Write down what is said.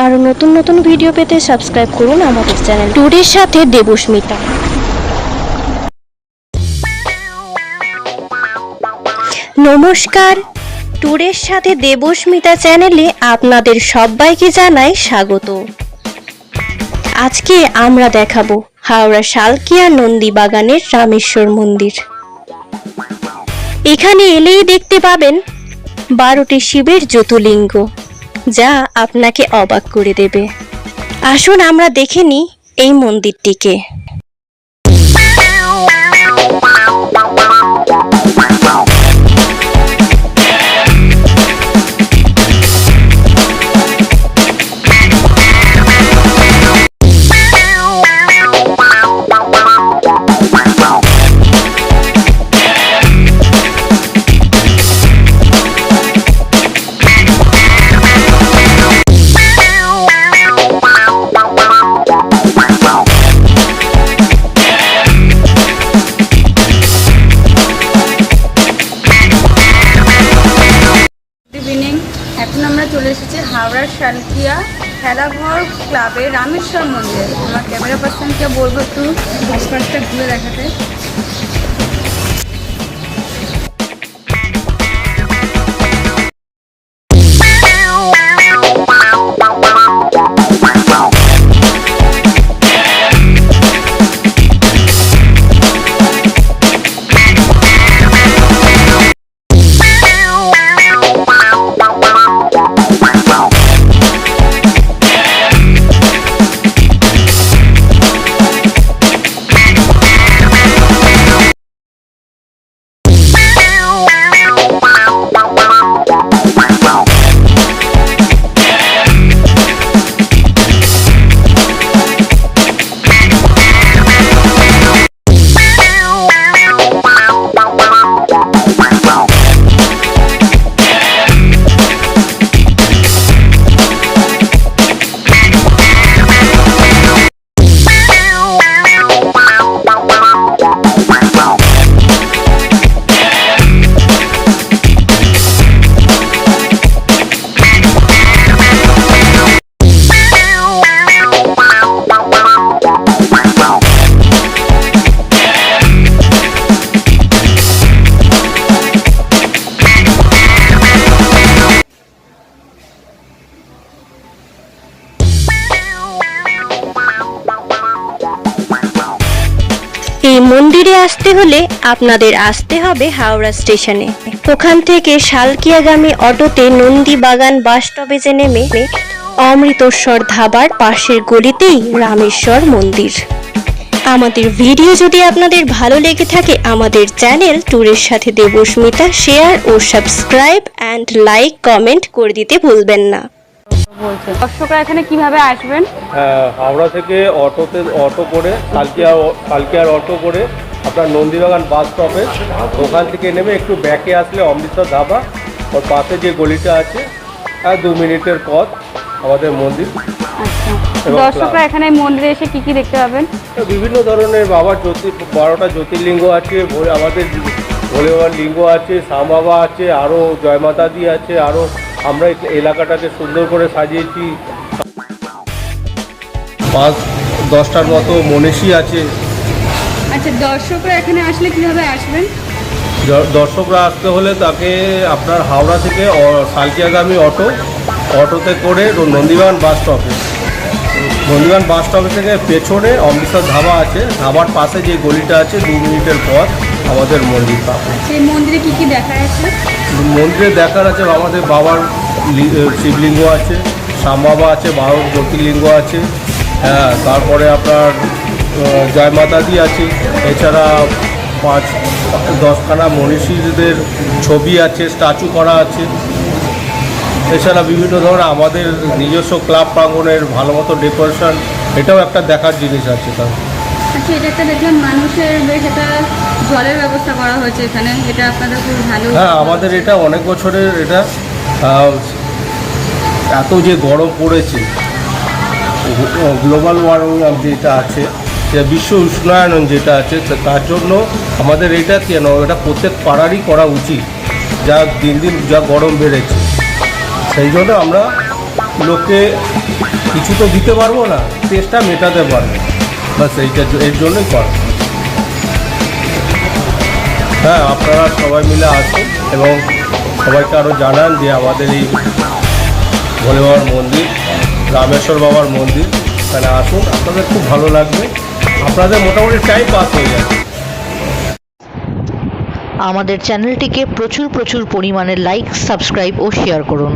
আরো নতুন নতুন ভিডিও পেতে সাবস্ক্রাইব করুন আমাদের চ্যানেল ট্যুরের সাথে দেবস্মিতা। নমস্কার, ট্যুরের সাথে দেবস্মিতা চ্যানেলে আপনাদের সবাইকে জানাই স্বাগত। আজকে আমরা দেখাবো হাওড়া শালকিয়া নন্দী বাগানের রামেশ্বর মন্দির। এখানে এলেই দেখতে পাবেন 12টি শিবের জ্যোতির্লিঙ্গ, যা আপনাকে অবাক করে দেবে। আসুন আমরা দেখে নিই এই মন্দিরটিকে। এখন আমরা চলে এসেছি হাওড়ার শালকিয়া খেলাঘর ক্লাবের রামেশ্বর মন্দির। আমার ক্যামেরা পার্সনকে বলবো একটু আশপাশটা ঘুরে দেখাতে। এই মন্দিরে আসতে হলে আপনাদের আসতে হবে হাওড়া স্টেশনে। ওখান থেকে শালকিয়াগামী অটোতে নন্দী বাগান বাস স্টপেজে নেমে অমৃতস্বর ধাবার পাশের গলিতেই রামেশ্বর মন্দির। আমাদের ভিডিও যদি আপনাদের ভালো লেগে থাকে আমাদের চ্যানেল ট্যুরের সাথে দেবস্মিতা শেয়ার ও সাবস্ক্রাইব অ্যান্ড লাইক কমেন্ট করে দিতে ভুলবেন না। দর্শকরা এখানে কিভাবে আসবেন? হাওড়া থেকে অটো করে শালকিয়ার অটো করে আপনার নন্দীবাগান বাস স্টপেজ, ওখান থেকে নেমে একটু ব্যাকে আসলে অমৃতসর ধাবা, ওর পাশে যে গলিটা আছে 2 মিনিটের পথ আমাদের মন্দির। দর্শকরা এখানে মন্দিরে এসে কি কি দেখতে পাবেন? বিভিন্ন ধরনের বাবার 12টা জ্যোতির্লিঙ্গ আছে, আমাদের ভোলে বাবার লিঙ্গ আছে, শ্যাম বাবা আছে, আরও জয়মাতাদি আছে, আরও আমরা এলাকাটাকে সুন্দর করে সাজিয়েছি। 5-10টার মতো মনীষী আছে। আচ্ছা, দর্শকরা এখানে আসলে কিভাবে আসবেন? দর্শকরা আসতে হলে তাকে আপনার হাওড়া থেকে শালকিয়াগামী অটোতে করে নন্দীবাগান বাস স্টপে থেকে পেছনে অমৃতসর ধাবা আছে, ধাবার পাশে যে গলিটা আছে 2 মিনিটের পথ আমাদের মন্দির। সেই মন্দিরে কি কি দেখা আছে? মন্দিরে দেখার আছে আমাদের বাবার শিবলিঙ্গ আছে, শ্যাম বাবা আছে, 12 জ্যোতির্লিঙ্গ আছে, হ্যাঁ, তারপরে আপনার জয়মাতাদি আছে, এছাড়া 5-10খানা মনীষীদের ছবি আছে, স্ট্যাচু করা আছে। এছাড়া বিভিন্ন ধরনের আমাদের নিজস্ব ক্লাব প্রাঙ্গণের ভালো মতো ডেকোরেশন, এটাও একটা দেখার জিনিস আছে। তার আচ্ছা, এটা একটা দেখলাম মানুষের বেশ একটা জলের ব্যবস্থা করা হয়েছে এখানে, এটা আপনাদের খুব ভালো। হ্যাঁ, আমাদের এটা অনেক বছরের, এটা এত যে গরম পড়েছে, গ্লোবাল ওয়ার্মিং যেটা আছে, বিশ্ব উষ্ণায়ন যেটা আছে, তার জন্য আমাদের এটা কেন এটা প্রত্যেক পাড়ারই করা উচিত। যা দিন দিন যা গরম বেড়েছে, সেই জন্য আমরা লোককে কিছু তো দিতে পারবো না, টেস্টটা মেটাতে পারবো, বাস এর জন্যই করা। হ্যাঁ, আপনারা সবাই মিলে আসুন এবং সবাইকে আরও জানান যে আমাদের এই ভোলে বাবার মন্দির, রামেশ্বর বাবার মন্দির, এখানে আসুন, আপনাদের খুব ভালো লাগবে, আপনাদের মোটামুটি টাইম পাস হয়ে যাবে। আমাদের চ্যানেলটিকে প্রচুর পরিমাণে লাইক, সাবস্ক্রাইব ও শেয়ার করুন।